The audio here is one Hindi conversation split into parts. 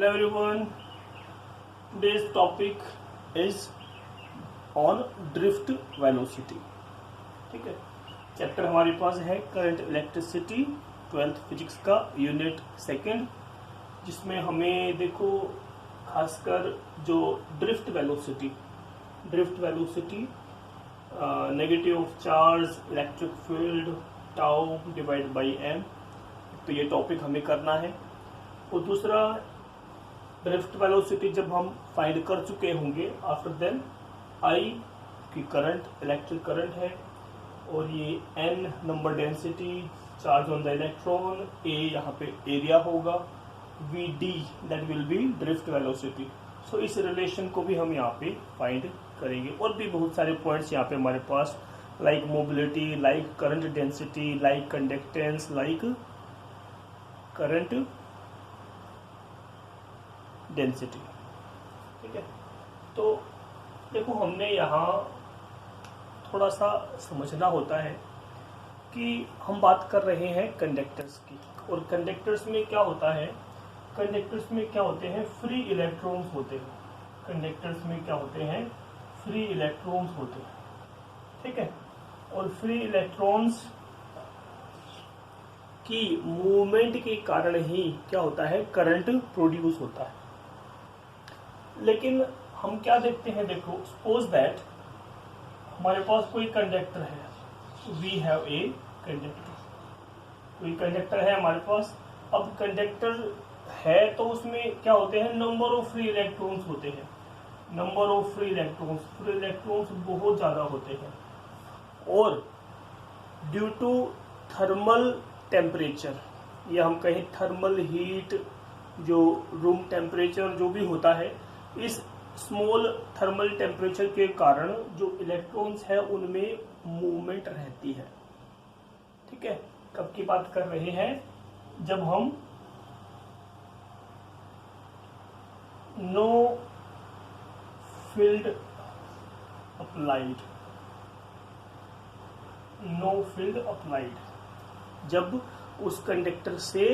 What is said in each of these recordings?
Hello everyone. Today's topic is on drift velocity. ठीक है, चैप्टर हमारे पास है करंट इलेक्ट्रिसिटी 12th फिजिक्स का यूनिट सेकंड, जिसमें हमें देखो खासकर जो drift velocity negative of charge electric field tau divide by M, तो ये टॉपिक हमें करना है। और दूसरा ड्रिफ्ट वेलोसिटी जब हम फाइंड कर चुके होंगे आफ्टर देन आई की करंट इलेक्ट्रिक करंट है और ये n number density charge on the electron, A यहाँ पे एरिया होगा, v d that will be drift velocity. So इस रिलेशन को भी हम यहाँ पे फाइंड करेंगे और भी बहुत सारे पॉइंट्स यहाँ पे हमारे पास like mobility, like current density, like conductance, like current density. ठीक है, तो देखो हमने यहाँ थोड़ा सा समझना होता है कि हम बात कर रहे हैं कंडक्टर्स की, और कंडक्टर्स में क्या होता है, कंडक्टर्स में क्या होते हैं, फ्री इलेक्ट्रॉन्स होते हैं। कंडक्टर्स में क्या होते हैं, फ्री इलेक्ट्रॉन्स होते हैं। ठीक है, और फ्री इलेक्ट्रॉन्स की मूवमेंट के कारण ही क्या होता है, करंट प्रोड्यूस होता है। लेकिन हम क्या देखते हैं, देखो सपोज दैट हमारे पास कोई कंडक्टर है, वी हैव ए कंडक्टर, कोई कंडक्टर है हमारे पास। अब कंडक्टर है तो उसमें क्या होते हैं, नंबर ऑफ फ्री इलेक्ट्रॉन्स होते हैं। नंबर ऑफ फ्री इलेक्ट्रॉन्स बहुत ज्यादा होते हैं, और ड्यू टू थर्मल टेम्परेचर, या हम कहें थर्मल हीट, जो रूम टेम्परेचर जो भी होता है, इस स्मॉल थर्मल टेम्परेचर के कारण जो इलेक्ट्रॉन्स है उनमें मूवमेंट रहती है। ठीक है, कब की बात कर रहे हैं, जब हम नो फील्ड अप्लाइड, जब उस कंडक्टर से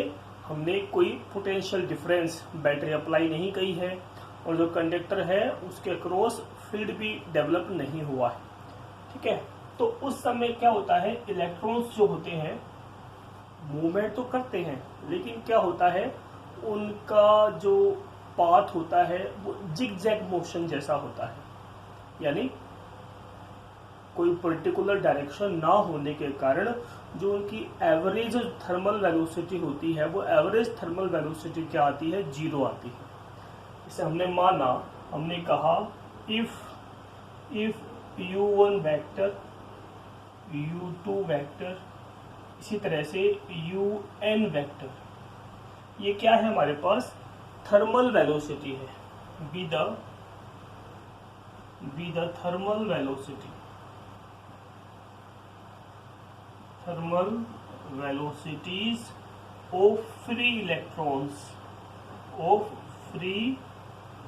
हमने कोई पोटेंशियल डिफरेंस बैटरी अप्लाई नहीं की है, और जो कंडक्टर है उसके अक्रॉस फील्ड भी डेवलप नहीं हुआ है। ठीक है, तो उस समय क्या होता है, इलेक्ट्रॉन्स जो होते हैं मूवमेंट तो करते हैं, लेकिन क्या होता है, उनका जो पाथ होता है वो जिग-जैग मोशन जैसा होता है, यानी कोई पर्टिकुलर डायरेक्शन ना होने के कारण जो उनकी एवरेज थर्मल वेलोसिटी होती है, वो एवरेज थर्मल वेलोसिटी क्या आती है, जीरो आती है। इसे हमने माना, हमने कहा if u1 vector, u2 vector, इसी तरह से un वेक्टर, ये क्या है हमारे पास, थर्मल वेलोसिटी है, be the thermal velocities of free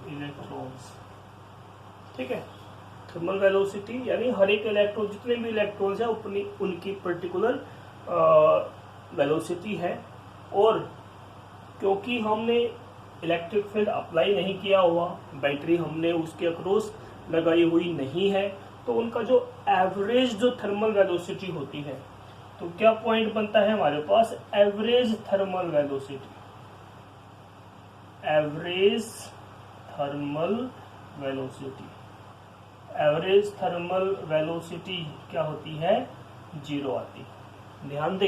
electrons. ठीक है, थर्मल वेलोसिटी यानी हर एक इलेक्ट्रॉन, जितने भी इलेक्ट्रॉन्स है उनकी पर्टिकुलर वेलोसिटी है। और क्योंकि हमने इलेक्ट्रिक फील्ड अप्लाई नहीं किया हुआ, बैटरी हमने उसके अक्रॉस लगाई हुई नहीं है, तो उनका जो एवरेज जो थर्मल वेलोसिटी होती है, तो क्या पॉइंट बनता है हमारे पास, एवरेज थर्मल वेलोसिटी क्या होती है, जीरो आती है। ध्यान दे,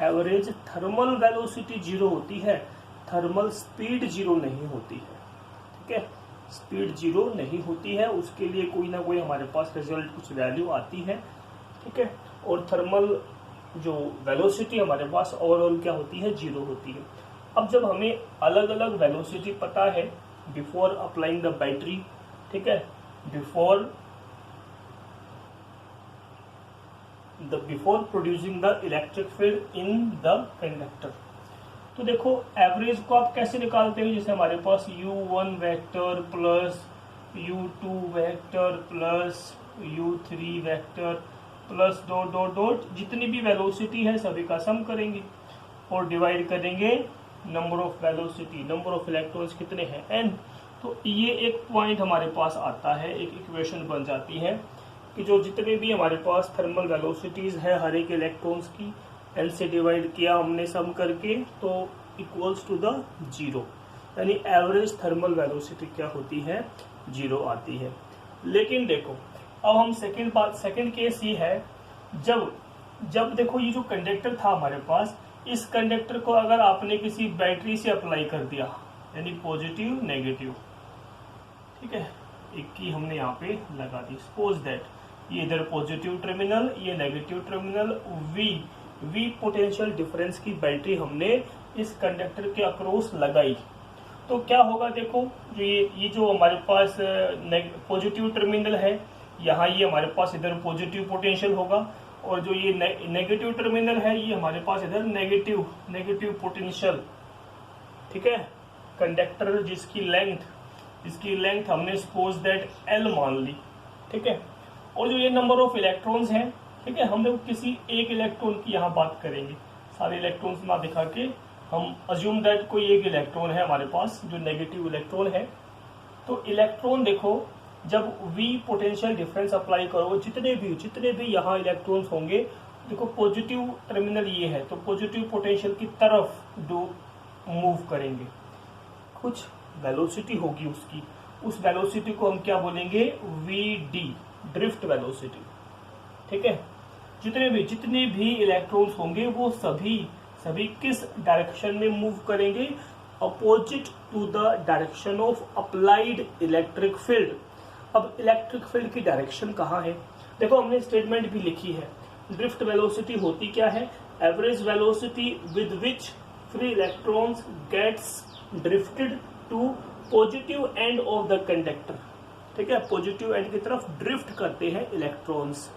एवरेज थर्मल वेलोसिटी जीरो होती है, थर्मल स्पीड जीरो नहीं होती है। ठीक है, स्पीड जीरो नहीं होती है, उसके लिए कोई ना कोई हमारे पास रिजल्ट कुछ वैल्यू आती है। ठीक है, और थर्मल जो वेलोसिटी हमारे पास ओवरऑल क्या होती है, जीरो होती है। अब जब हमें अलग अलग वेलोसिटी पता है बिफोर अप्लाइंग द बैटरी, ठीक है, before producing the electric field in the conductor, तो देखो एवरेज को आप कैसे निकालते हो, जैसे हमारे पास u1 vector plus u2 vector plus u3 vector plus dot dot dot, जितनी भी वेलोसिटी है सभी का सम करेंगे और डिवाइड करेंगे number of velocity, number of electrons कितने हैं, n। तो ये एक पॉइंट हमारे पास आता है, एक इक्वेशन बन जाती है कि जो जितने भी हमारे पास थर्मल वेलोसिटीज है हर एक इलेक्ट्रॉन्स की, n से डिवाइड किया हमने सम करके, तो इक्वल्स टू द जीरो, यानी एवरेज थर्मल वेलोसिटी क्या होती है, जीरो आती है। लेकिन देखो अब हम सेकंड केस ये है, जब देखो ये जो कंडक्टर था हमारे पास, इस कंडक्टर को अगर आपने किसी बैटरी से अप्लाई कर दिया, यानी पॉजिटिव नेगेटिव, ठीक है, एक की हमने यहाँ पे लगा दी, सपोज दैट ये इधर पॉजिटिव टर्मिनल, ये negative terminal, V potential difference की बैटरी हमने इस कंडक्टर के अक्रॉस लगाई, तो क्या होगा, देखो जो ये जो हमारे पास पॉजिटिव टर्मिनल है, यहाँ ये हमारे पास इधर पॉजिटिव पोटेंशियल होगा, और जो ये नेगेटिव टर्मिनल है ये हमारे पास इधर नेगेटिव पोटेंशियल, ठीक है। कंडक्टर जिसकी लेंथ हमने सपोज दैट L मान ली, ठीक है, और जो ये नंबर ऑफ इलेक्ट्रॉन्स हैं, ठीक है, हम लोग किसी एक इलेक्ट्रॉन की यहाँ बात करेंगे, सारे इलेक्ट्रॉन्स ना दिखा के हम अज्यूम दैट कोई एक इलेक्ट्रॉन है हमारे पास जो नेगेटिव इलेक्ट्रॉन है। तो इलेक्ट्रॉन देखो जब V पोटेंशियल डिफरेंस अप्लाई करो, जितने भी यहाँ इलेक्ट्रॉन्स होंगे, देखो पॉजिटिव टर्मिनल ये है, तो पॉजिटिव पोटेंशियल की तरफ जो मूव करेंगे, कुछ वेलोसिटी होगी उसकी, उस वेलोसिटी को हम क्या बोलेंगे, VD, ड्रिफ्ट वेलोसिटी, ठीक है। जितने भी इलेक्ट्रॉन्स होंगे वो सभी किस डायरेक्शन में मूव करेंगे, opposite to the direction of applied electric field. अब इलेक्ट्रिक फील्ड की डायरेक्शन कहाँ है, देखो हमने स्टेटमेंट भी लिखी है, ड्रिफ्ट वेलोसिटी होती क्या है, average velocity with which free electrons gets drifted to positive end of the conductor, ठीक है, पॉजिटिव एंड की तरफ ड्रिफ्ट करते हैं इलेक्ट्रॉन्स।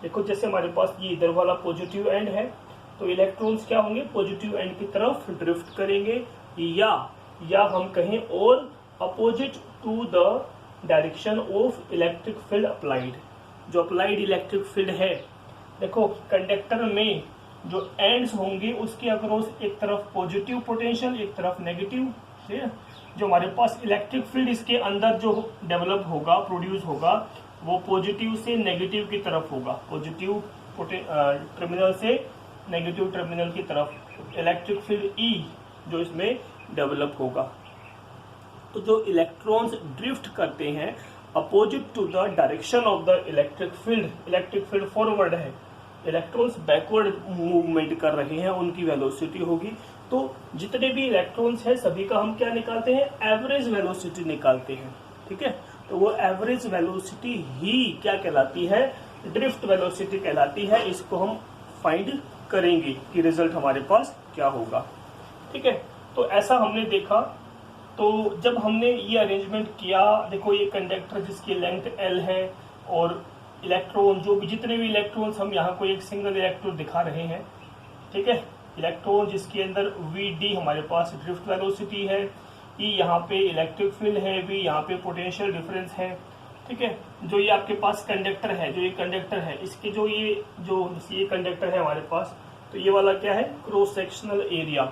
देखो जैसे हमारे पास ये इधर वाला पॉजिटिव एंड है, तो इलेक्ट्रॉन्स क्या होंगे, पॉजिटिव एंड की तरफ ड्रिफ्ट करेंगे, या हम कहें और opposite to the direction of electric field applied. जो अप्लाइड इलेक्ट्रिक फील्ड है, देखो कंडक्टर में जो एंड्स होंगे उसके अक्रॉस एक तरफ पॉजिटिव पोटेंशियल, एक तरफ नेगेटिव, ठीक है। जो हमारे पास इलेक्ट्रिक फील्ड इसके अंदर जो डेवलप होगा, प्रोड्यूस होगा, वो पॉजिटिव से नेगेटिव की तरफ होगा, पॉजिटिव टर्मिनल से नेगेटिव टर्मिनल की तरफ इलेक्ट्रिक फील्ड E जो इसमें डेवलप होगा। तो जो इलेक्ट्रॉन्स ड्रिफ्ट करते हैं opposite to the direction of the electric field forward है, इलेक्ट्रॉन्स बैकवर्ड मूवमेंट कर रहे हैं, उनकी वेलोसिटी होगी। तो जितने भी इलेक्ट्रॉन्स हैं सभी का हम क्या निकालते हैं, एवरेज वेलोसिटी निकालते हैं, ठीक है। तो वो एवरेज वेलोसिटी ही क्या कहलाती है, ड्रिफ्ट वेलोसिटी कहलाती है। इसको हम फाइंड करेंगे कि रिजल्ट हमारे पास क्या होगा, ठीक है। तो ऐसा हमने देखा, तो जब हमने ये अरेंजमेंट किया, देखो ये कंडक्टर जिसकी लेंथ L है, और इलेक्ट्रॉन जो भी जितने भी इलेक्ट्रॉन्स हम यहाँ को एक सिंगल इलेक्ट्रॉन दिखा रहे हैं, ठीक है, इलेक्ट्रॉन जिसके अंदर VD हमारे पास ड्रिफ्ट वेलोसिटी है, E यहाँ पे इलेक्ट्रिक फील्ड है, V यहाँ पे पोटेंशियल डिफरेंस है, ठीक है। जो ये आपके पास कंडक्टर है, जो ये कंडक्टर है, इसके जो ये कंडक्टर है हमारे पास, तो ये वाला क्या है, क्रॉस सेक्शनल एरिया।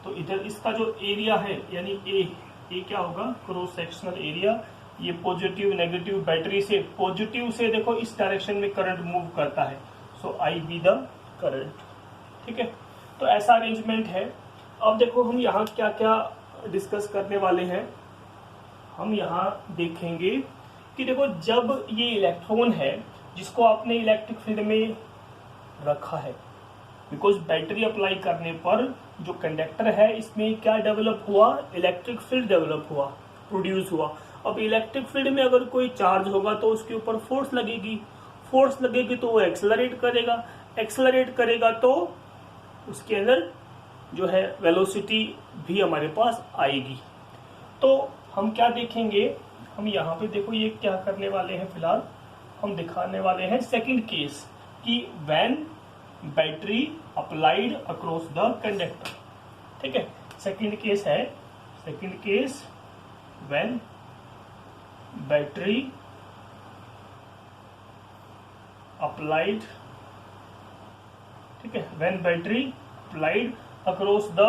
तो इधर इसका जो एरिया है यानी ए क्या होगा, क्रॉस सेक्शनल एरिया। ये पॉजिटिव नेगेटिव बैटरी से, पॉजिटिव से देखो इस डायरेक्शन में करंट मूव करता है, सो I बी द करंट, ठीक है। तो ऐसा अरेंजमेंट है। अब देखो हम यहाँ क्या क्या डिस्कस करने वाले हैं, हम यहाँ देखेंगे कि देखो जब ये इलेक्ट्रॉन है जिसको आपने इलेक्ट्रिक फील्ड में रखा है, बिकॉज बैटरी अप्लाई करने पर जो कंडक्टर है इसमें क्या डेवलप हुआ, इलेक्ट्रिक फील्ड डेवलप हुआ, प्रोड्यूस हुआ। अब इलेक्ट्रिक फील्ड में अगर कोई चार्ज होगा तो उसके ऊपर फोर्स लगेगी तो वो एक्सेलरेट करेगा तो उसके अंदर जो है वेलोसिटी भी हमारे पास आएगी। तो हम क्या देखेंगे, हम यहाँ पे देखो ये क्या करने वाले हैं, फिलहाल हम दिखाने वाले हैं सेकंड केस कि when battery applied across the conductor, ठीक है। Second case when battery applied, ठीक है, when battery applied across the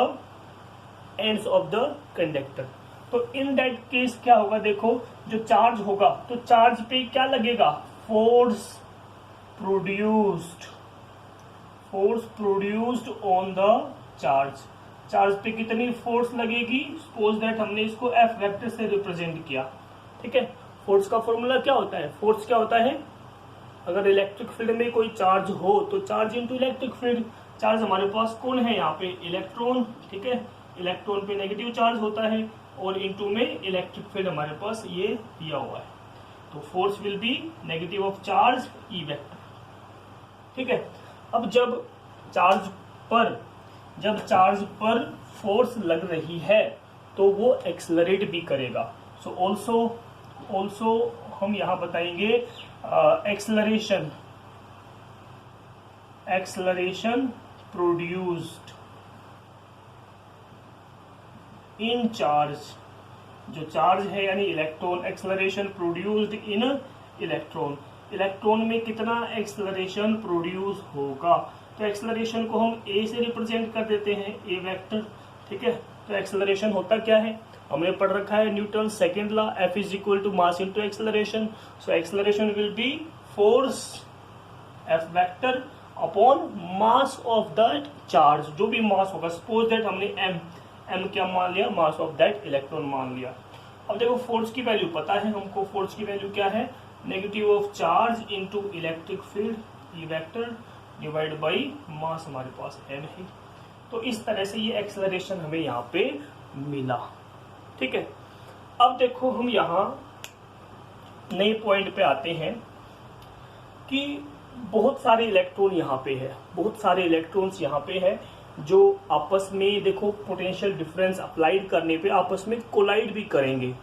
ends of the conductor. तो इन दैट केस क्या होगा, देखो जो चार्ज होगा तो चार्ज पे क्या लगेगा, force produced on the charge. Charge पे कितनी फोर्स लगेगी, सपोज दैट हमने इसको एफ वेक्टर से रिप्रेजेंट किया, ठीक है। फोर्स का फॉर्मूला क्या होता है, फोर्स क्या होता है, अगर इलेक्ट्रिक फील्ड में कोई चार्ज हो तो charge into electric field. Charge हमारे पास कौन है यहाँ पे, इलेक्ट्रॉन, ठीक है। इलेक्ट्रॉन पे नेगेटिव चार्ज होता है और इनटू में इलेक्ट्रिक फील्ड हमारे पास ये दिया हुआ है, तो force will be negative of charge E vector, ठीक है। अब जब चार्ज पर फोर्स लग रही है तो वो एक्सलरेट भी करेगा। सो ऑल्सो हम यहां बताएंगे एक्सलरेशन प्रोड्यूस्ड इन चार्ज। जो चार्ज है यानी electron, acceleration produced in electron. Electron में कितना एक्सलरेशन प्रोड्यूस होगा, तो एक्सलरेशन को हम ए से रिप्रेजेंट कर देते हैं, ए वेक्टर, ठीक है। तो एक्सलरेशन होता क्या है, हमने पढ़ रखा है Newton second law, F is equal to mass into acceleration. So acceleration will be force F vector upon mass of that charge, जो भी मास होगा। सपोज दैट हमने एम क्या मान लिया, मास ऑफ दैट इलेक्ट्रॉन मान लिया। अब देखो फोर्स की वैल्यू पता है हमको, फोर्स की वैल्यू क्या है, negative of charge into electric field E vector divide by मास, हमारे पास एम है। तो इस तरह से ये एक्सेलरेशन हमें यहाँ पे मिला, ठीक है। अब देखो हम यहाँ नए पॉइंट पे आते हैं कि बहुत सारे इलेक्ट्रॉन यहाँ पे है, बहुत सारे इलेक्ट्रॉन्स यहाँ पे है जो आपस में देखो पोटेंशियल डिफरेंस अप्लाइड करने पे आपस में कोलाइड भी करेंगे,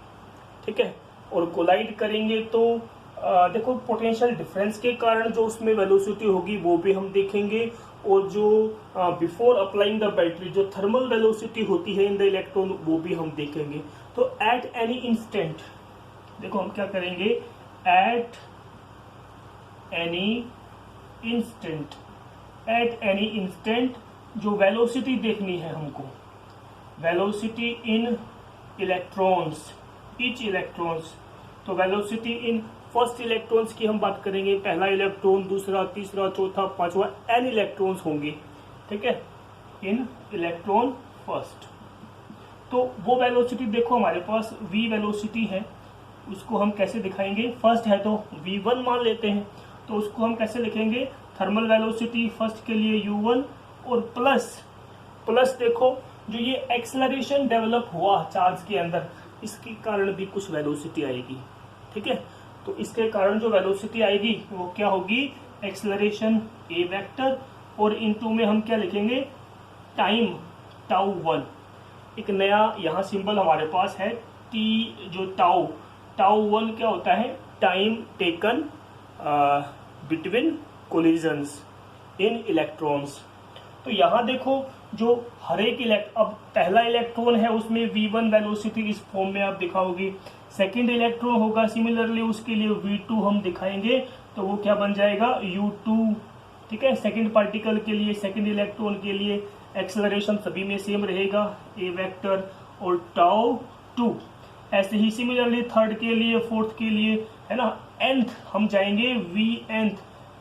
ठीक है। और कोलाइड करेंगे तो देखो पोटेंशियल डिफरेंस के कारण जो उसमें वेलोसिटी होगी वो भी हम देखेंगे, और जो बिफोर अप्लाइंग द बैटरी जो थर्मल वेलोसिटी होती है इन द इलेक्ट्रॉन वो भी हम देखेंगे। तो एट एनी इंस्टेंट देखो हम क्या करेंगे, एट एनी इंस्टेंट जो वेलोसिटी देखनी है हमको, वेलोसिटी इन इलेक्ट्रॉन्स, ईच इलेक्ट्रॉन्स। तो वेलोसिटी इन फर्स्ट इलेक्ट्रॉन्स की हम बात करेंगे, पहला इलेक्ट्रॉन, दूसरा, तीसरा, चौथा, पांचवा, एन इलेक्ट्रॉन्स होंगे, ठीक है, इन इलेक्ट्रॉन फर्स्ट। तो वो वेलोसिटी देखो हमारे पास v वेलोसिटी है, उसको हम कैसे दिखाएंगे, फर्स्ट है तो v1 मान लेते हैं, तो उसको हम कैसे लिखेंगे, थर्मल वेलोसिटी फर्स्ट के लिए u1 और प्लस देखो जो ये एक्सेलरेशन डेवलप हुआ चार्ज के अंदर, इसके कारण भी कुछ वेलोसिटी आएगी, ठीक है। तो इसके कारण जो वेलोसिटी आएगी वो क्या होगी, एक्सेलरेशन ए वेक्टर, और इनटू में हम क्या लिखेंगे, टाइम टाउ 1। एक नया यहाँ सिंबल हमारे पास है टी, जो टाउ 1 क्या होता है, टाइम टेकन बिटवीन कोलिजन्स इन इलेक्ट्रॉन्स। तो यहाँ देखो जो हर एक अब पहला इलेक्ट्रॉन है उसमें v1 वेलोसिटी इस फॉर्म में आप दिखाओगी, सेकंड इलेक्ट्रॉन होगा सिमिलरली उसके लिए v2 हम दिखाएंगे, तो वो क्या बन जाएगा u2, ठीक है। सेकंड पार्टिकल के लिए, सेकंड इलेक्ट्रॉन के लिए एक्सेलरेशन सभी में सेम रहेगा, ए वेक्टर और टाउ 2। ऐसे ही सिमिलरली थर्ड के लिए, फोर्थ के लिए, है ना। nth हम जाएंगे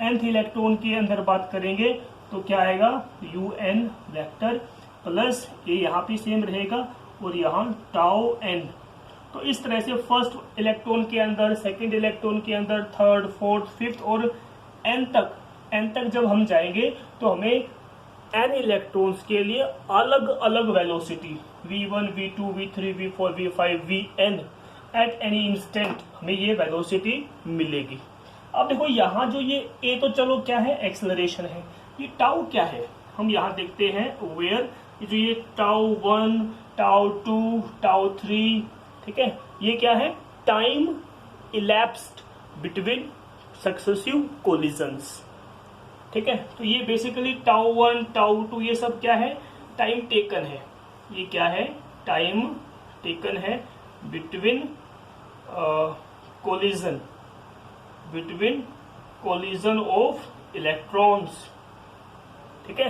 nth इलेक्ट्रॉन के अंदर बात करेंगे तो क्या आएगा, un वेक्टर प्लस ये यहाँ पे सेम रहेगा और यहाँ टाउ n। तो इस तरह से फर्स्ट इलेक्ट्रॉन के अंदर, सेकंड इलेक्ट्रॉन के अंदर, थर्ड, फोर्थ, फिफ्थ और n तक जब हम जाएंगे तो हमें n इलेक्ट्रॉन्स के लिए अलग अलग velocity v1, v2, v3, v4, v5, vn at any instant हमें ये वेलोसिटी मिलेगी। अब देखो यहाँ जो ये a तो चलो क्या है, एक्सेलरेशन है, ये टाउ क्या है, हम यहाँ देखते हैं वेयर, जो ये टाउ 1, टाउ 2, टाउ 3, ठीक है, ये क्या है, time elapsed between successive collisions, ठीक है। तो ये बेसिकली टाउ 1, टाउ 2 ये सब क्या है, टाइम टेकन है, ये क्या है, टाइम टेकन है बिटवीन कोलिजन ऑफ इलेक्ट्रॉन्स, ठीक है,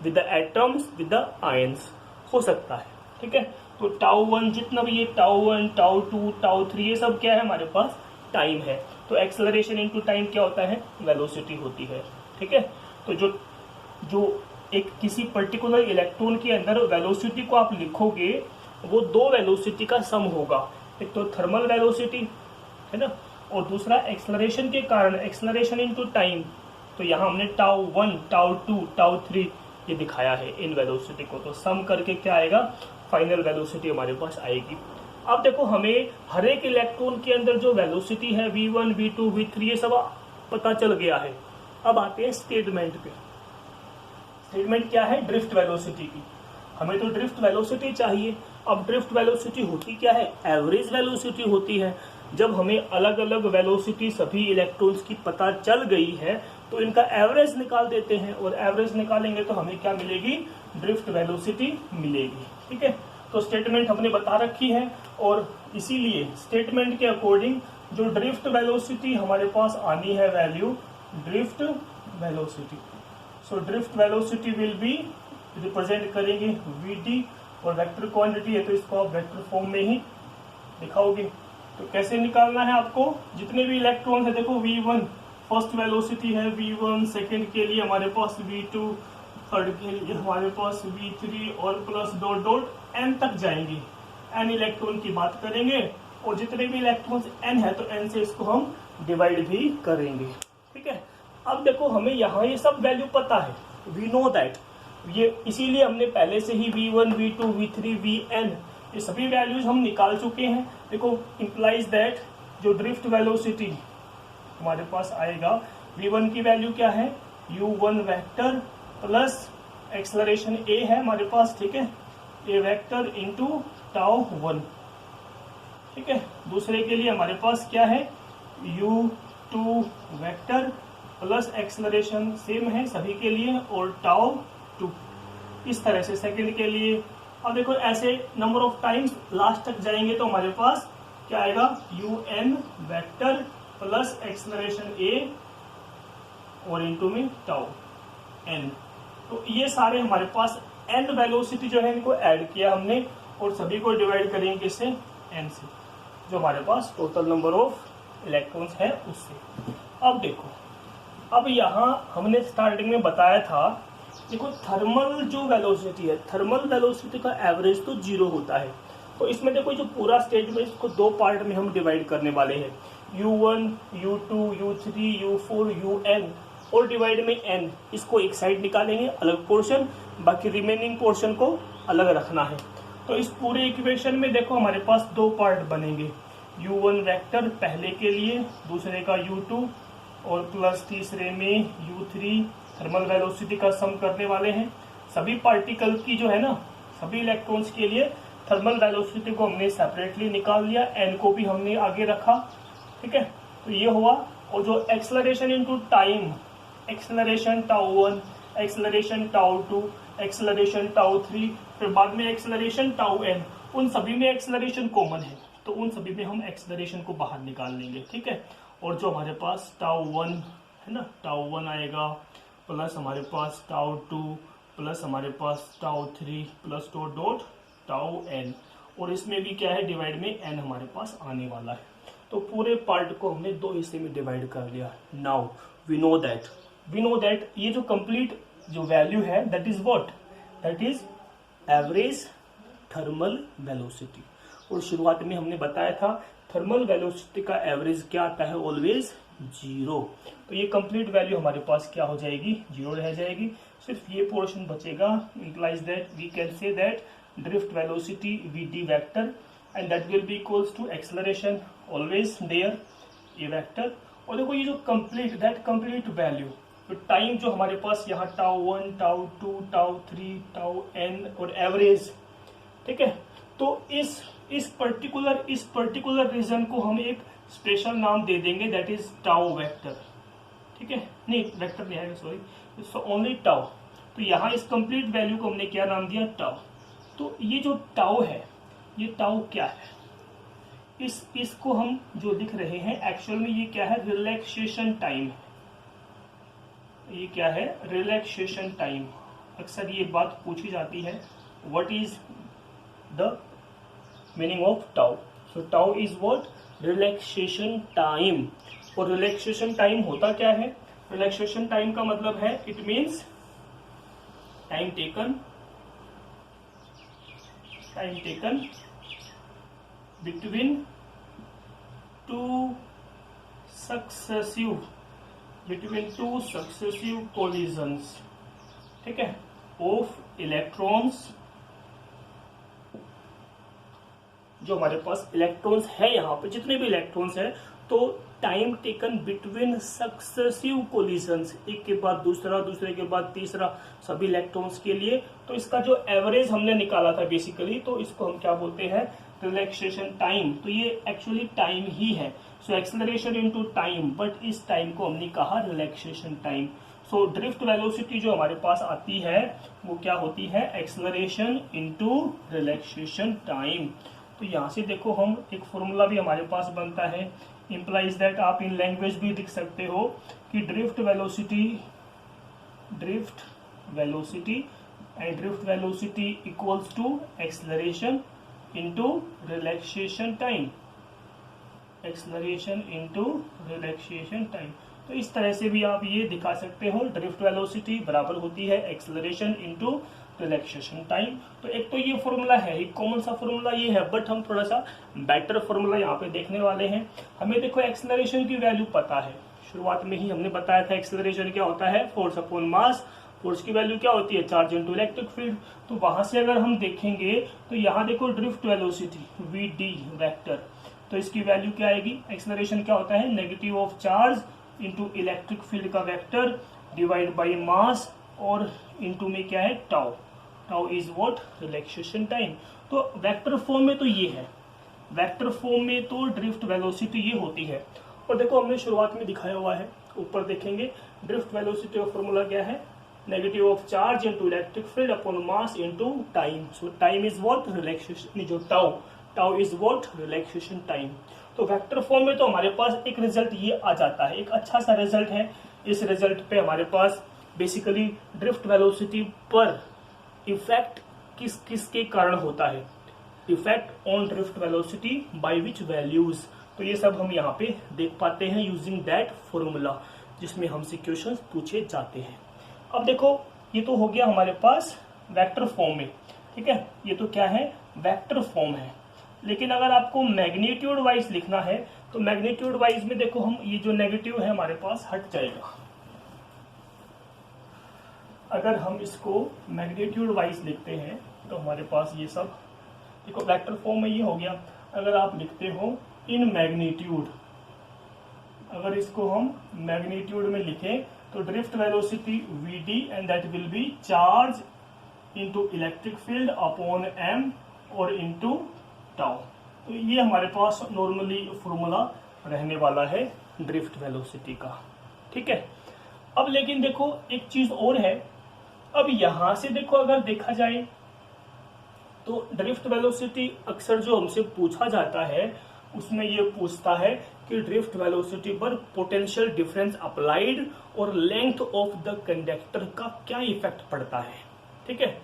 with the atoms, with the ions हो सकता है। ठीक है। तो टाउ 1 जितना भी ये टाउ 1, टाउ 2, टाउ 3 ये सब क्या है हमारे पास टाइम है। तो एक्सेलरेशन इनटू टाइम क्या होता है, वेलोसिटी होती है। ठीक है। तो जो एक किसी पर्टिकुलर इलेक्ट्रॉन के अंदर वेलोसिटी को आप लिखोगे वो दो वेलोसिटी का सम होगा, एक तो थर्मल वेलोसिटी है ना, और दूसरा एक्सेलरेशन के कारण एक्सेलरेशन इनटू टाइम। तो यहाँ हमने टाउ 1, टाउ 2, टाउ 3 ये दिखाया है इन वेलोसिटी को, तो सम करके क्या आएगा, फाइनल वेलोसिटी हमारे पास आएगी। अब देखो हमें हर एक इलेक्ट्रॉन के अंदर जो वेलोसिटी है v1, v2, v3 ये सब पता चल गया है। अब आते हैं स्टेटमेंट पे। स्टेटमेंट क्या है, ड्रिफ्ट वेलोसिटी की। हमें तो ड्रिफ्ट वेलोसिटी चाहिए। अब ड्रिफ्ट वेलोसिटी होती क्या है, एवरेज वेलोसिटी होती है। जब हमें अलग अलग वेलोसिटी सभी इलेक्ट्रॉन्स की पता चल गई है तो इनका एवरेज निकाल देते हैं, और एवरेज निकालेंगे तो हमें क्या मिलेगी, ड्रिफ्ट वेलोसिटी मिलेगी। ठीक है। तो स्टेटमेंट हमने बता रखी है, और इसीलिए स्टेटमेंट के अकॉर्डिंग जो ड्रिफ्ट वेलोसिटी हमारे पास आनी है value, drift velocity. So drift velocity will be represent करेंगे vt, और वेक्टर क्वांटिटी है तो इसको आप वेक्टर फॉर्म में ही दिखाओगे। तो कैसे निकालना है आपको, जितने भी इलेक्ट्रॉन है देखो v1 फर्स्ट वेलोसिटी है v1, सेकंड के लिए हमारे पास v2, थर्ड के लिए हमारे पास v3 और प्लस डॉट डॉट n तक जाएंगे। n इलेक्ट्रॉन की बात करेंगे, और जितने भी इलेक्ट्रॉन n है तो n से इसको हम डिवाइड भी करेंगे। ठीक है। अब देखो हमें यहाँ ये सब वैल्यू पता है, वी नो दैट, ये इसीलिए हमने पहले से ही v1, v2, v3, vn ये सभी वैल्यूज हम निकाल चुके हैं। देखो इंप्लाइज दैट जो ड्रिफ्ट वेलोसिटी हमारे पास आएगा, v1 की वैल्यू क्या है, u1 vector plus acceleration a है हमारे पास, ठीक है, a वेक्टर इंटू टाउ 1। ठीक है। दूसरे के लिए हमारे पास क्या है, u2 vector plus acceleration same है सभी के लिए, और टाउ 2। इस तरह से सेकंड के लिए। अब देखो ऐसे नंबर ऑफ टाइम्स लास्ट तक जाएंगे तो हमारे पास क्या आएगा, un vector plus acceleration a और इनटू में टाउ n। तो ये सारे हमारे पास n वेलोसिटी जो है इनको ऐड किया हमने, और सभी को डिवाइड करेंगे किससे, n से, जो हमारे पास टोटल नंबर ऑफ इलेक्ट्रॉन्स है उससे। अब देखो, अब यहाँ हमने स्टार्टिंग में बताया था, देखो थर्मल जो वेलोसिटी है, थर्मल वेलोसिटी का एवरेज तो 0 होता है। तो इसमें देखो जो पूरा स्टेटमेंट इसको दो पार्ट में हम डिवाइड करने वाले हैं, u1, u2, u3, u4, un, और डिवाइड में n। इसको एक साइड निकालेंगे अलग पोर्शन, बाकी रिमेनिंग पोर्शन को अलग रखना है। तो इस पूरे इक्वेशन में देखो हमारे पास दो पार्ट बनेंगे, u1 वेक्टर पहले के लिए, दूसरे का u2, और प्लस तीसरे में u3 थर्मल वेलोसिटी का सम करने वाले हैं। सभी पार्टिकल की जो है ना, सभी इलेक्ट्रॉन्स के लिए थर्मल वेलोसिटी को हमने सेपरेटली निकाल लिया, n को भी हमने आगे रखा। ठीक है। तो ये हुआ। और जो acceleration into time, acceleration tau 1, acceleration tau 2, acceleration tau 3, फिर बाद में एक्सेलरेशन टाउ n, उन सभी में एक्सेलरेशन कॉमन है, तो उन सभी में हम एक्सेलरेशन को बाहर निकाल लेंगे। ठीक है। और जो हमारे पास टाउ 1 है ना, टाउ 1 आएगा, प्लस हमारे पास टाउ 2, प्लस हमारे पास tau 3, plus dot dot tau n, और इसमें भी क्या है, डिवाइड में n हमारे पास आने वाला है। तो पूरे पार्ट को हमने दो हिस्से में डिवाइड कर लिया। नाउ वी नो दैट ये जो कंप्लीट जो वैल्यू है, that is what, that is average thermal velocity. और शुरुआत में हमने बताया था थर्मल वेलोसिटी का एवरेज क्या आता है, ऑलवेज 0। तो ये कंप्लीट वैल्यू हमारे पास क्या हो जाएगी, 0 रह जाएगी। सिर्फ ये पोर्शन बचेगा, implies that we can say that drift velocity vd vector, and that will be equals to acceleration always there a vector. और देखो ये जो कंप्लीट वैल्यू, तो टाइम जो हमारे पास यहाँ tau 1, tau 2, tau 3, tau n और एवरेज। ठीक है। तो इस पर्टिकुलर रीजन को हम एक स्पेशल नाम दे देंगे, दैट इज टाउ वेक्टर। ठीक है, नहीं वेक्टर नहीं आएगा, सॉरी, सो ओनली टाउ। तो यहाँ इस कंप्लीट वैल्यू को हमने क्या नाम दिया, टाउ। तो ये जो टाउ है, ये टाउ क्या है, इसको हम जो लिख रहे हैं एक्चुअल में ये क्या है, रिलैक्सेशन टाइम है। ये क्या है, रिलैक्सेशन टाइम। अक्सर ये बात पूछी जाती है, what is the meaning of tau. So tau is what, relaxation time. और रिलैक्सेशन टाइम होता क्या है, रिलैक्सेशन टाइम का मतलब है it means time taken between two successive collisions, ठीक है, ऑफ इलेक्ट्रॉन्स। जो हमारे पास इलेक्ट्रॉन्स है, यहाँ पे जितने भी इलेक्ट्रॉन्स है, तो time taken between successive collisions, एक के बाद दूसरा, दूसरे के बाद तीसरा, सभी इलेक्ट्रॉन्स के लिए। तो इसका जो एवरेज हमने निकाला था बेसिकली, तो इसको हम क्या बोलते हैं, रिलैक्सेशन टाइम। तो ये एक्चुअली टाइम ही है। So acceleration into time, but इस टाइम को हमने कहा रिलैक्सेशन टाइम। सो ड्रिफ्ट वेलोसिटी जो हमारे पास आती है वो क्या होती है, एक्सेलरेशन इनटू रिलैक्सेशन टाइम। तो यहां से देखो हम एक फॉर्मूला भी हमारे पास बनता है, इंप्लाइज दैट, आप इन लैंग्वेज भी लिख सकते हो कि drift velocity equals to acceleration into relaxation time. तो इस तरह से भी आप ये दिखा सकते हो, ड्रिफ्ट वेलोसिटी बराबर होती है एक्सेलरेशन इनटू रिलैक्सेशन टाइम। तो एक तो ये फॉर्मूला है, एक कॉमन सा फॉर्मूला ये है, बट हम थोड़ा सा बेटर फॉर्मूला यहाँ पे देखने वाले हैं। हमें देखो एक्सेलरेशन की वैल्यू पता है, शुरुआत में ही हमने बताया था एक्सेलरेशन क्या होता है, फोर्स अपॉन मास। फोर्स की वैल्यू क्या होती है, चार्ज इनटू इलेक्ट्रिक फील्ड। तो वहां से अगर हम देखेंगे तो यहाँ देखो drift velocity V D vector, तो इसकी वैल्यू क्या आएगी, एक्सेलरेशन क्या होता है, negative of charge into electric field का वेक्टर डिवाइड बाई मास, और इंटू में क्या है tau is what, relaxation time. तो वेक्टर फॉर्म में तो ये है, वेक्टर फॉर्म में तो ड्रिफ्ट वेलोसिटी ये होती है। और देखो हमने शुरुआत में दिखाया हुआ है, ऊपर देखेंगे ड्रिफ्ट वेलोसिटी का फॉर्मूला क्या है, negative of charge into electric field upon mass into time. So time is what, relaxation, जो tau is what, relaxation time. तो वेक्टर फॉर्म में तो हमारे पास एक रिजल्ट ये आ जाता है, एक अच्छा सा रिजल्ट है। इस रिजल्ट पे हमारे पास बेसिकली ड्रिफ्ट वेलोसिटी पर इफेक्ट किसके कारण होता है, effect on drift velocity by which values. तो ये सब हम यहाँ पे देख पाते हैं यूजिंग दैट फॉर्मूला, जिसमें हमसे क्वेश्चंस पूछे जाते हैं। अब देखो ये तो हो गया हमारे पास वेक्टर फॉर्म में, ठीक है, ये तो क्या है, वेक्टर फॉर्म है। लेकिन अगर आपको मैग्नीट्यूड वाइज लिखना है, तो मैग्नीट्यूड वाइज में देखो हम ये जो नेगेटिव है हमारे पास हट जाएगा। अगर हम इसको मैग्नीट्यूड वाइज लिखते हैं तो हमारे पास ये सब देखो वेक्टर फॉर्म में ये हो गया। अगर आप लिखते हो इन मैग्नीट्यूड, अगर इसको हम मैग्नीट्यूड में लिखें तो drift velocity V D and that will be charge into electric field upon M और इंटू टाउ। तो ये हमारे पास नॉर्मली फॉर्मूला रहने वाला है ड्रिफ्ट वेलोसिटी का, ठीक है। अब लेकिन देखो एक चीज और है, अब यहां से देखो अगर देखा जाए तो ड्रिफ्ट वेलोसिटी अक्सर जो हमसे पूछा जाता है उसमें ये पूछता है कि ड्रिफ्ट वेलोसिटी पर पोटेंशियल डिफरेंस अप्लाइड और लेंथ ऑफ द कंडक्टर का क्या इफेक्ट पड़ता है, ठीक है,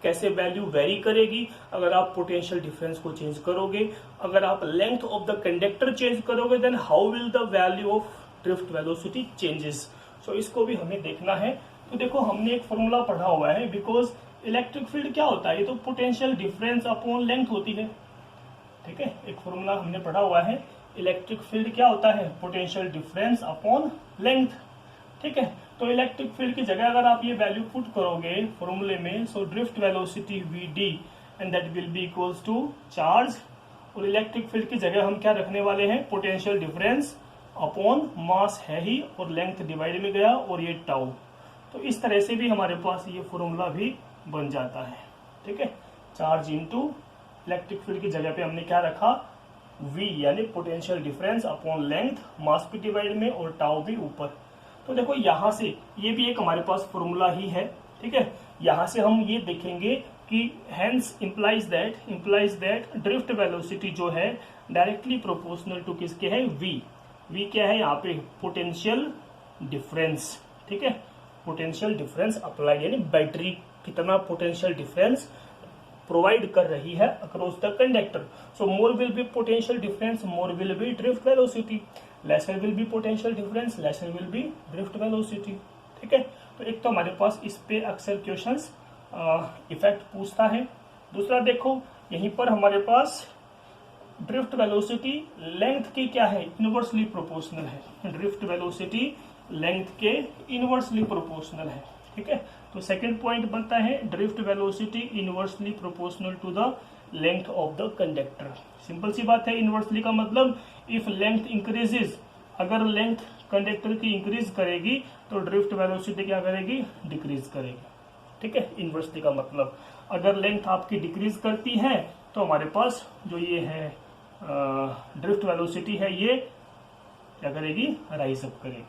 कैसे वैल्यू वेरी करेगी अगर आप पोटेंशियल डिफरेंस को चेंज करोगे, अगर आप length of the conductor change करोगे then how will the value of drift velocity changes. So इसको भी हमें देखना है। तो देखो हमने एक फॉर्मूला पढ़ा हुआ है, बिकॉज इलेक्ट्रिक फील्ड क्या होता है, ये तो पोटेंशियल डिफरेंस अपॉन लेंथ होती है, ठीक है। एक फॉर्मूला हमने पढ़ा हुआ है, इलेक्ट्रिक फील्ड क्या होता है, पोटेंशियल डिफरेंस अपॉन लेंथ, ठीक है। तो इलेक्ट्रिक फील्ड की जगह अगर आप ये वैल्यू पुट करोगे फॉर्मूले में, so drift velocity V D and that will be equals to charge, और इलेक्ट्रिक फील्ड की जगह हम क्या रखने वाले हैं, पोटेंशियल डिफरेंस अपॉन मास है ही, और लेंथ डिवाइड में गया और ये टाउ। तो इस तरह से भी हमारे पास ये फॉर्मूला भी बन जाता है, ठीक है। चार्ज इंटू इलेक्ट्रिक फील्ड की जगह पे हमने क्या रखा, V यानी पोटेंशियल डिफरेंस अपॉन लेंथ, मास भी डिवाइड में और टाउ भी ऊपर। तो देखो यहां से ये भी एक हमारे पास फॉर्मूला ही है, ठीक है। यहां से हम ये देखेंगे कि hence implies that drift velocity जो है डायरेक्टली प्रोपोर्शनल टू किसके है, V क्या है यहाँ पे, पोटेंशियल डिफरेंस, ठीक है, पोटेंशियल डिफरेंस अप्लाई यानी बैटरी कितना पोटेंशियल डिफरेंस प्रोवाइड कर रही है across the conductor. So more will be potential difference, more will be drift velocity, laser will be potential difference, laser will be drift velocity. ठीक है, तो एक तो हमारे पास इस पे अक्सर क्वेश्चंस इफेक्ट पूछता है। दूसरा देखो यहीं पर हमारे पास ड्रिफ्ट वेलोसिटी लेंथ के क्या है, इनवर्सली प्रोपोर्शनल है। ड्रिफ्ट वेलोसिटी लेंथ के इनवर्सली प्रोपोर्शनल है। ठीक है, तो सेकंड पॉइंट बनता है drift velocity inversely proportional to the length of the conductor. Simple सी बात है, इनवर्सली का मतलब इफ लेंथ इंक्रीजेज, अगर लेंथ कंडक्टर की इंक्रीज करेगी तो ड्रिफ्ट वेलोसिटी क्या करेगी, डिक्रीज करेगी। ठीक है, इनवर्सली का मतलब अगर लेंथ आपकी डिक्रीज करती है तो हमारे पास जो ये है ड्रिफ्ट वेलोसिटी है ये क्या करेगी, राइज अप करेगी,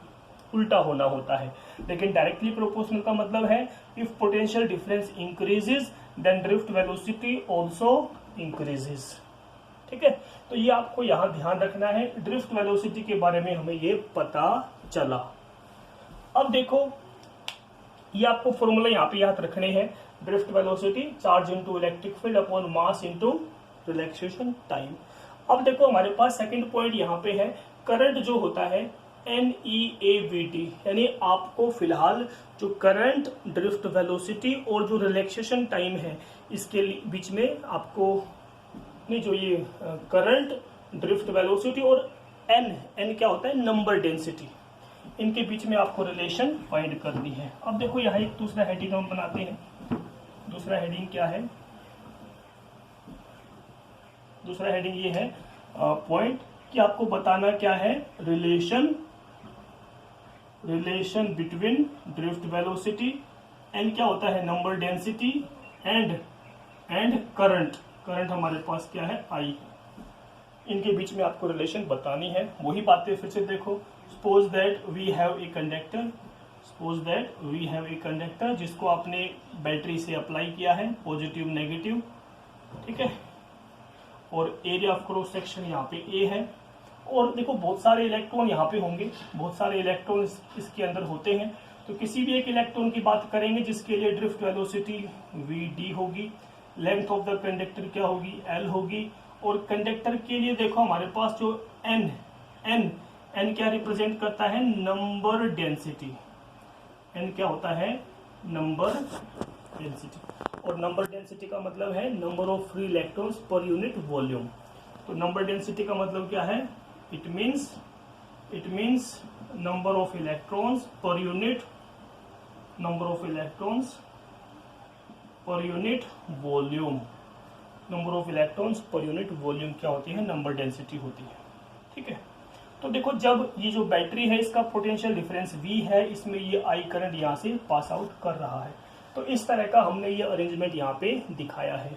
उल्टा होना होता है। लेकिन डायरेक्टली प्रोपोर्शनल का मतलब है if potential difference increases then drift velocity also increases. ठीक है, तो ये आपको यहां ध्यान रखना है। ड्रिफ्ट वेलोसिटी के बारे में हमें ये पता चला। अब देखो ये आपको फॉर्मूला यहाँ पे याद रखने हैं। Drift velocity charge into electric field upon mass into relaxation time. अब देखो हमारे पास सेकंड पॉइंट यहाँ पे है, करंट जो होता है NEAVT, यानी आपको फिलहाल जो करंट, ड्रिफ्ट वेलोसिटी और जो रिलैक्सेशन टाइम है इसके बीच में आपको जो ये करंट, ड्रिफ्ट वेलोसिटी और n क्या होता है, नंबर डेंसिटी, इनके बीच में आपको रिलेशन फाइंड करनी है। अब देखो यहाँ एक दूसरा हेडिंग हम बनाते हैं। दूसरा हेडिंग क्या है, दूसरा हेडिंग ये है पॉइंट कि आपको बताना क्या है, relation between drift velocity and क्या होता है, नंबर डेंसिटी एंड करंट हमारे पास क्या है, I। इनके बीच में आपको रिलेशन बतानी है। वही बातें फिर से देखो, suppose that we have a conductor जिसको आपने बैटरी से अप्लाई किया है, पॉजिटिव नेगेटिव। ठीक है, और एरिया ऑफ क्रॉस सेक्शन यहाँ पे A है। और देखो बहुत सारे इलेक्ट्रॉन यहाँ पे होंगे, बहुत सारे इलेक्ट्रॉन इसके अंदर होते हैं। तो किसी भी एक इलेक्ट्रॉन की बात करेंगे जिसके लिए ड्रिफ्ट वेलोसिटी VD होगी, लेंथ ऑफ द कंडक्टर क्या होगी, L होगी। और कंडक्टर के लिए देखो हमारे पास जो N क्या रिप्रेजेंट करता है, नंबर डेंसिटी। N क्या होता है, नंबर डेंसिटी। और नंबर डेंसिटी का मतलब है number of free electrons per unit volume. तो नंबर डेंसिटी का मतलब क्या है, it means number of electrons per unit volume. Number of electrons per unit volume क्या होती है, नंबर डेंसिटी होती है। ठीक है, तो देखो जब ये जो बैटरी है इसका पोटेंशियल डिफरेंस V है, इसमें ये I करंट यहाँ से पास आउट कर रहा है। तो इस तरह का हमने ये अरेंजमेंट यहाँ पे दिखाया है।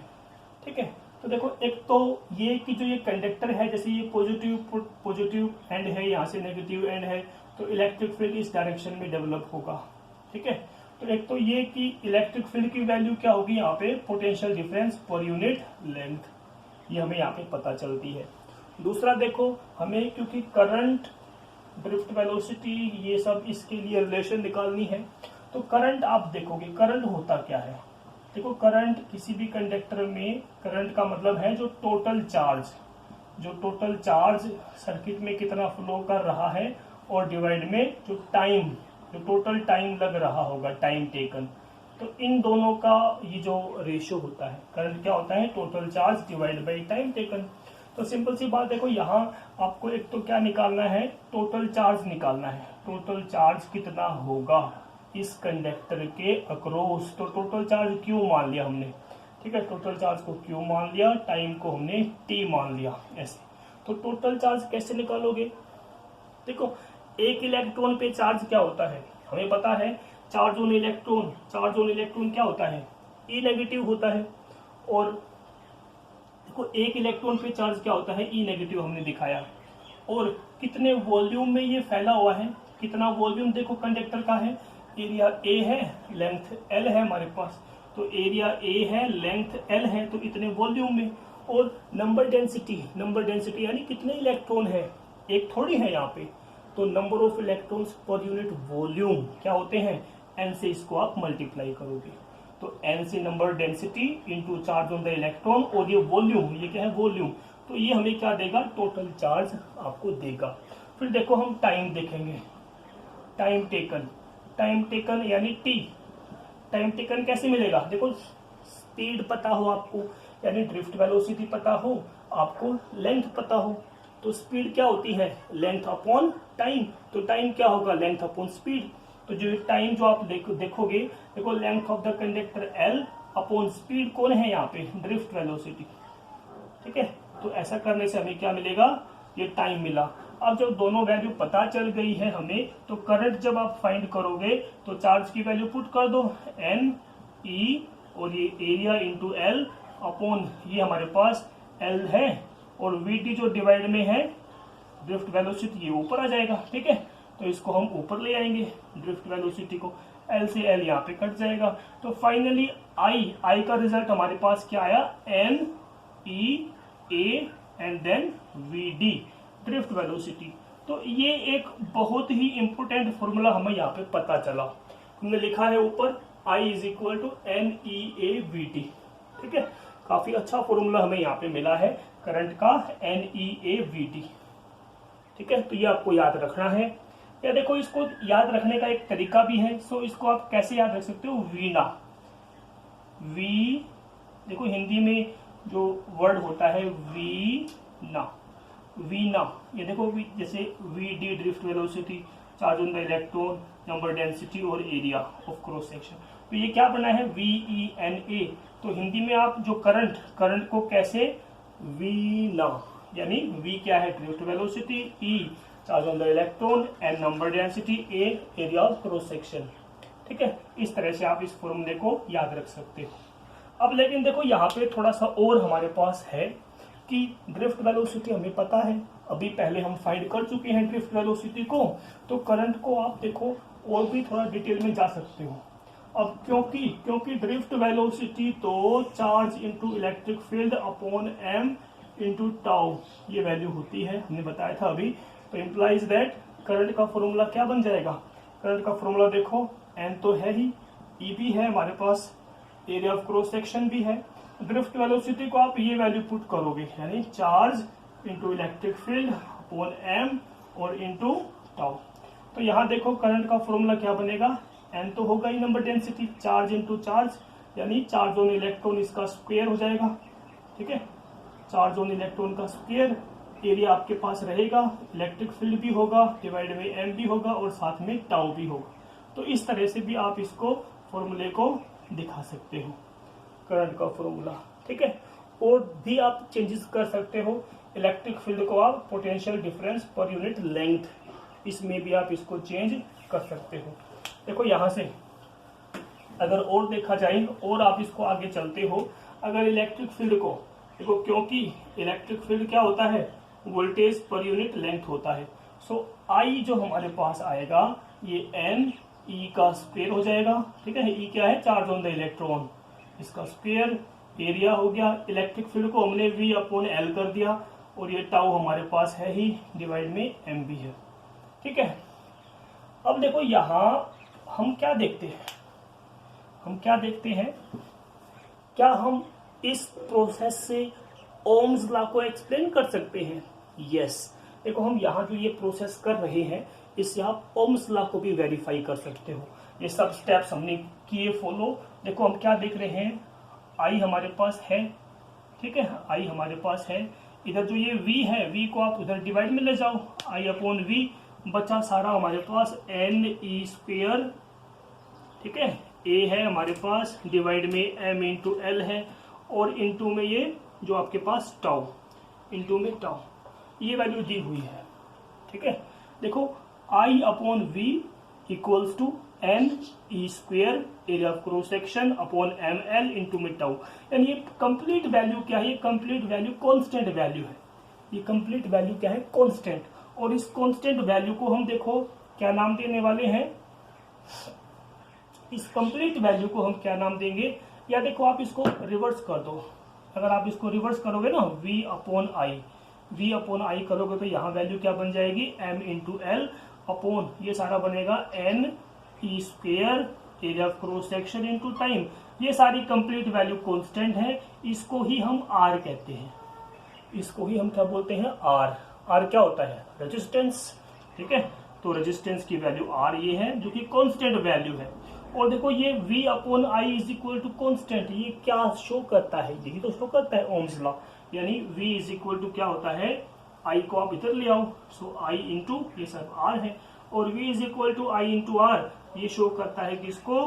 ठीक है, तो देखो एक तो ये कि जो ये कंडक्टर है, जैसे ये पॉजिटिव एंड है, यहाँ से नेगेटिव एंड है, तो इलेक्ट्रिक फील्ड इस डायरेक्शन में डेवलप होगा। ठीक है, तो एक तो ये कि इलेक्ट्रिक फील्ड की वैल्यू क्या होगी यहाँ पे, potential difference per unit length, ये हमें यहाँ पे पता चलती है। दूसरा देखो हमें क्योंकि करंट, ड्रिफ्ट वेलोसिटी ये सब इसके लिए रिलेशन निकालनी है, तो करंट आप देखोगे, करंट होता क्या है। देखो करंट किसी भी कंडक्टर में, करंट का मतलब है जो टोटल चार्ज सर्किट में कितना फ्लो कर रहा है और डिवाइड में जो टोटल टाइम लग रहा होगा, टाइम टेकन। तो इन दोनों का ये जो रेशियो होता है, करंट क्या होता है, total charge divide by time taken. तो सिंपल सी बात देखो यहाँ आपको एक तो क्या निकालना है, टोटल चार्ज निकालना है। टोटल चार्ज कितना होगा इस कंडक्टर के अक्रॉस। तो टोटल चार्ज Q मान लिया हमने। ठीक है, टोटल चार्ज को Q मान लिया, टाइम को हमने T मान लिया, ऐसे। तो टोटल चार्ज कैसे निकालोगे, देखो एक इलेक्ट्रॉन पे चार्ज क्या होता है, हमें पता है चार्ज ऑन इलेक्ट्रॉन क्या होता है, E नेगेटिव होता है। और देखो एक इलेक्ट्रॉन पे चार्ज क्या होता है, E नेगेटिव हमने दिखाया। और कितने वॉल्यूम में ये फैला हुआ है, कितना वॉल्यूम देखो कंडक्टर का है, एरिया A है, लेंथ L है हमारे पास। तो एरिया A है, लेंथ L है, तो इतने वॉल्यूम में। और नंबर डेंसिटी यानी कितने इलेक्ट्रॉन है, एक थोड़ी है यहाँ पे। तो number of electrons per unit volume क्या होते हैं, N से इसको आप मल्टीप्लाई करोगे। तो एन से number density into charge on the electron, और ये वॉल्यूम, ये क्या है वॉल्यूम, तो ये हमें क्या देगा, टोटल चार्ज आपको देगा। फिर देखो हम टाइम देखेंगे, टाइम टेकन यानी टी। टाइम टेकन कैसे मिलेगा, देखो स्पीड पता हो आपको, यानी ड्रिफ्ट वेलोसिटी पता हो, आपको लेंथ पता हो, तो स्पीड क्या होती है, लेंथ अपॉन टाइम, तो टाइम क्या होगा, लेंथ अपॉन स्पीड। तो जो टाइम जो आप देखोगे, देखो length of the conductor L upon speed कौन है यहाँ पे, ड्रिफ्ट वेलोसिटी, ठीक है। तो ऐसा करने से हमें क्या मिलेगा, ये टाइम मिला। अब जब दोनों वैल्यू पता चल गई है हमें, तो करंट जब आप फाइंड करोगे तो चार्ज की वैल्यू पुट कर दो, एन ई और ये एरिया इंटू एल अपॉन ये हमारे पास एल है, और वी टी जो डिवाइड में है ड्रिफ्ट वेलोसिटी, ये ऊपर आ जाएगा, ठीक है। तो इसको हम ऊपर ले आएंगे ड्रिफ्ट वेलोसिटी को, एल से एल यहाँ पे कट जाएगा। तो फाइनली आई का रिजल्ट हमारे पास क्या आया, N E A and then V D, drift velocity. तो ये एक बहुत ही इंपॉर्टेंट फॉर्मूला हमें यहाँ पे पता चला, हमने लिखा है ऊपर I is equal to N E A V T, ठीक है। काफी अच्छा फॉर्मूला हमें यहाँ पे मिला है करंट का, N E A V T, ठीक है। तो ये आपको याद रखना है। या देखो इसको याद रखने का एक तरीका भी है, सो इसको आप कैसे याद रख सकते हो, वीना, वी, देखो हिंदी में जो वर्ड होता है वीना, ये देखो जैसे V D drift velocity, charge on the electron, number density और एरिया ऑफ क्रॉस सेक्शन, तो ये क्या बना है, वी ई एन ए। तो हिंदी में आप जो करंट को कैसे, वीना, यानी वी क्या है, drift velocity, E charge on the electron, N number density, A area of cross section, ठीक है। इस तरह से आप इस फॉर्मूले को याद रख सकते हो। अब लेकिन देखो यहाँ पे थोड़ा सा और हमारे पास है कि ड्रिफ्ट वेलोसिटी हमें पता है, अभी पहले हम फाइंड कर चुके हैं ड्रिफ्ट वेलोसिटी को, तो करंट को आप देखो और भी थोड़ा डिटेल में जा सकते हो। अब क्योंकि ड्रिफ्ट वेलोसिटी तो charge into electric field upon M into tau ये वैल्यू होती है, हमने बताया था अभी। तो इम्प्लाइज दैट करंट का फॉर्मूला क्या बन जाएगा, करंट का फॉर्मूला देखो, एन तो है ही, ई भी है हमारे पास, एरिया ऑफ क्रॉस सेक्शन भी है। ड्रिफ्ट वेलोसिटी को आप ये वैल्यू पुट करोगे, यानी charge into electric field upon M और इंटू टाउ। तो यहाँ देखो करंट का फॉर्मूला क्या बनेगा, एन तो होगा ही number density, charge into charge, यानी चार्ज ऑन इलेक्ट्रॉन इसका स्क्वायर हो जाएगा, ठीक है, चार्ज ऑन इलेक्ट्रॉन का स्क्वायर, एरिया आपके पास रहेगा, इलेक्ट्रिक फील्ड भी होगा, डिवाइड में एम भी होगा और साथ में टाउ भी होगा। तो इस तरह से भी आप इसको फॉर्मूले को दिखा सकते हो, करंट का फॉर्मूला, ठीक है। और भी आप चेंजेस कर सकते हो, इलेक्ट्रिक फील्ड को आप potential difference per unit length, इसमें भी आप इसको चेंज कर सकते हो। देखो यहाँ से अगर और देखा जाए और आप इसको आगे चलते हो, अगर इलेक्ट्रिक फील्ड को देखो, क्योंकि इलेक्ट्रिक फील्ड क्या होता है, वोल्टेज पर यूनिट लेंथ होता है। सो आई जो हमारे पास आएगा ये एन ई का स्क्वायर हो जाएगा, ठीक है। ई क्या है, चार्ज ऑन द इलेक्ट्रॉन, इसका स्क्वायर, एरिया हो गया, इलेक्ट्रिक फील्ड को हमने वी अपॉन एल कर दिया, और ये टाउ हमारे पास है ही, डिवाइड में एम भी है, ठीक है। अब देखो यहाँ हम क्या देखते हैं, क्या हम इस प्रोसेस से ओम्स लॉ को एक्सप्लेन कर सकते हैं, यस। देखो हम यहाँ जो ये प्रोसेस कर रहे हैं, इससे आप ओम्स लॉ को भी वेरीफाई कर सकते हो। ये सब स्टेप्स हमने किए फॉलो। देखो हम क्या देख रहे हैं, आई हमारे पास है, ठीक है, आई हमारे पास है, इधर जो ये v है, v को आप उधर डिवाइड में ले जाओ, आई अपॉन वी, बचा सारा हमारे पास एन ई स्क्वायर, ठीक है, ए है हमारे पास, डिवाइड में एम इंटू एल है, और इंटू में ये जो आपके पास टाउ, इंटू में टाउ, ये वैल्यू दी हुई है, ठीक है। देखो I upon V equals to N e square area of cross section upon m l into में टाउ, यानी ये कंप्लीट वैल्यू क्या है, ये कंप्लीट वैल्यू कांस्टेंट वैल्यू है, ये कंप्लीट वैल्यू क्या है, कांस्टेंट। और इस कांस्टेंट वैल्यू को हम देखो क्या नाम देने वाले हैं, इस कंप्लीट वैल्यू को हम क्या नाम देंगे, या देखो आप इसको रिवर्स कर दो, अगर आप इसको रिवर्स करोगे ना, v अपॉन आई करोगे तो यहाँ वैल्यू क्या बन जाएगी, m इंटू एल अपॉन ये सारा बनेगा n E square area of cross section into time, ये सारी कंप्लीट वैल्यू कांस्टेंट है, इसको ही हम आर कहते हैं, इसको ही हम क्या बोलते हैं, आर। आर क्या होता है, रेजिस्टेंस, ठीक है। तो रेजिस्टेंस की वैल्यू आर ये है जो कि कांस्टेंट वैल्यू है। और देखो ये V upon I is equal to constant, ये क्या शो करता है, यही तो शो करता है ओम्स लॉ, यानी V इज इक्वल टू क्या होता है, I को आप इधर ले आओ, सो I इंटू ये सब R है, और V is equal to I into R, ये शो करता है किसको,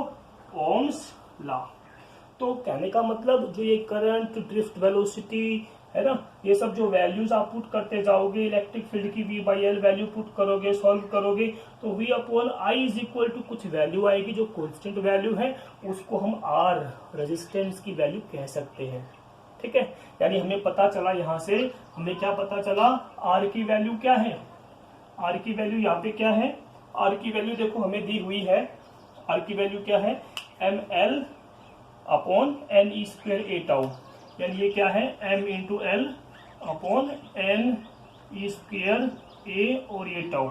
ओम्स लॉ। तो कहने का मतलब जो ये करंट, ड्रिफ्ट वेलोसिटी है ना, ये सब जो वैल्यूज आप पुट करते जाओगे, इलेक्ट्रिक फील्ड की V by L value put करोगे, सॉल्व करोगे, तो V upon I is equal to कुछ वैल्यू आएगी जो कांस्टेंट वैल्यू है, उसको हम R रेजिस्टेंस की वैल्यू कह सकते हैं, ठीक है। यानी हमें पता चला, यहां से हमें क्या पता चला, R की वैल्यू क्या है, R की वैल्यू यहाँ पे क्या है, R की वैल्यू देखो हमें दी हुई है, R की वैल्यू क्या है, ml upon N E square A tau, यानी ये क्या है, m into l upon N E square A और ये टाउ,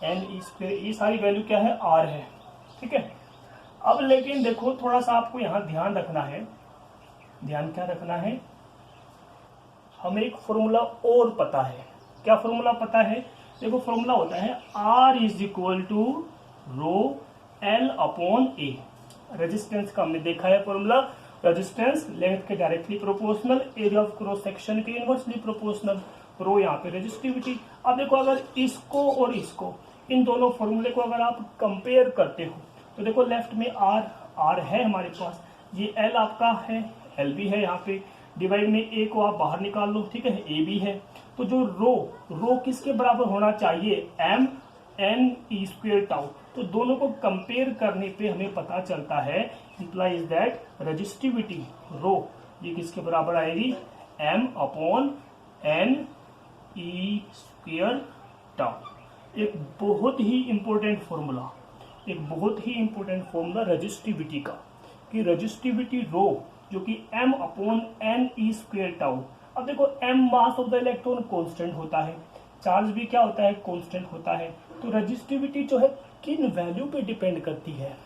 एन ई स्क्वेयर, ये सारी वैल्यू क्या है, R है, ठीक है। अब लेकिन देखो थोड़ा सा आपको यहाँ ध्यान रखना है, ध्यान क्या रखना है, हमें एक फॉर्मूला और पता है। क्या फॉर्मूला पता है, देखो फॉर्मूला होता है R is equal to rho L upon A. Resistance का हमने देखा है फॉर्मूला, रेजिस्टेंस लेंथ के directly proportional, area of cross section के इनवर्सली प्रोपोर्शनल, रो यहाँ पे रेजिस्टिविटी। अब देखो अगर इसको और इसको, इन दोनों फॉर्मूले को अगर आप कंपेयर करते हो, तो देखो लेफ्ट में R है हमारे पास, ये L आपका है, L भी है यहाँ पे, डिवाइड में A को आप बाहर निकाल लो, ठीक है, A भी है। तो जो रो किसके बराबर होना चाहिए, m n ई स्क्वेयर टाउ। तो दोनों को कंपेयर करने पे हमें पता चलता है, इंप्लाइज दैट रेजिस्टिविटी रो ये किसके बराबर आएगी, m अपॉन n ई स्क्वेयर टाउ। एक बहुत ही इंपॉर्टेंट फॉर्मूला, एक बहुत ही इंपॉर्टेंट फॉर्मूला रेजिस्टिविटी का, कि रेजिस्टिविटी रो जो कि m upon N E square tau. अब देखो m mass of the electron constant होता है, चार्ज भी क्या होता है, कांस्टेंट होता है। तो रेजिस्टिविटी जो है किन वैल्यू पे डिपेंड करती है,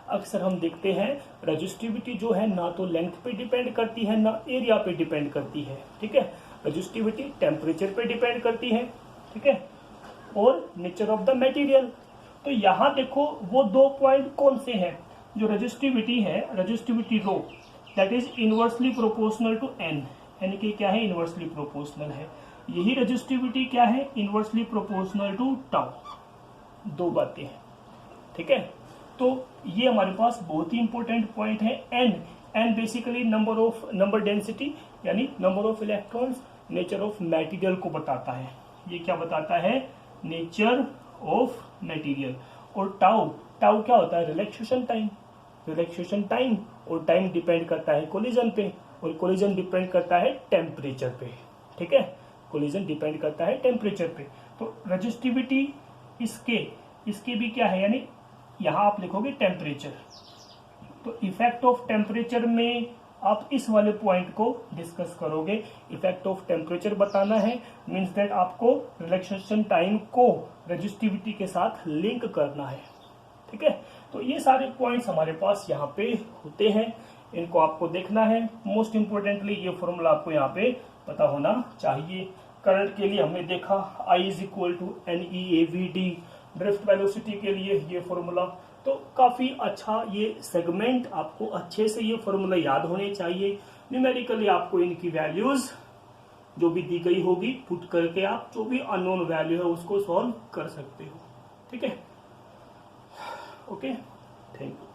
अक्सर हम देखते हैं रेजिस्टिविटी जो है ना तो लेंथ पे डिपेंड करती है, ना एरिया पे डिपेंड करती है, ठीक है। रेजिस्टिविटी टेम्परेचर पे डिपेंड करती है, ठीक है, और नेचर ऑफ द मटेरियल। तो यहाँ देखो वो दो पॉइंट कौन से हैं, जो रेजिस्टिविटी है, resistivity rho that is inversely proportional to N, यानी कि क्या है, इनवर्सली प्रोपोर्शनल है। यही रेजिस्टिविटी क्या है, इनवर्सली प्रोपोर्शनल टू टाउ। दो बातें हैं, ठीक है। तो ये हमारे पास बहुत ही इंपॉर्टेंट पॉइंट है। एन बेसिकली नंबर डेंसिटी, यानी number of electrons, nature of material को बताता है। ये क्या बताता है, नेचर ऑफ मटेरियल। और टाउ क्या होता है, रिलैक्सेशन टाइम। रिलैक्सेशन टाइम और टाइम डिपेंड करता है कोलिजन पे, और कोलिजन डिपेंड करता है टेम्परेचर पे, ठीक है, कोलिजन डिपेंड करता है टेम्परेचर पे। तो रेजिस्टिविटी इसके भी क्या है, यानी यहां आप लिखोगे टेम्परेचर, तो इफेक्ट ऑफ टेम्परेचर में आप इस वाले पॉइंट को डिस्कस करोगे। इफेक्ट ऑफ टेम्परेचर बताना है, मींस दैट आपको रिलैक्सेशन टाइम को रेजिस्टिविटी के साथ लिंक करना है, ठीक है। तो ये सारे पॉइंट्स हमारे पास यहाँ पे होते हैं, इनको आपको देखना है। मोस्ट इंपोर्टेंटली ये फॉर्मूला आपको यहाँ पे पता होना चाहिए। करंट के लिए हमने देखा I is equal to N E A V D, drift velocity के लिए ये फॉर्मूला। तो काफी अच्छा ये सेगमेंट, आपको अच्छे से ये फॉर्मूला याद होने चाहिए। न्यूमेरिकली आपको इनकी वैल्यूज जो भी दी गई होगी पुट करके आप जो भी अननोन वैल्यू है उसको सॉल्व कर सकते हो, ठीक है। Okay, thank you.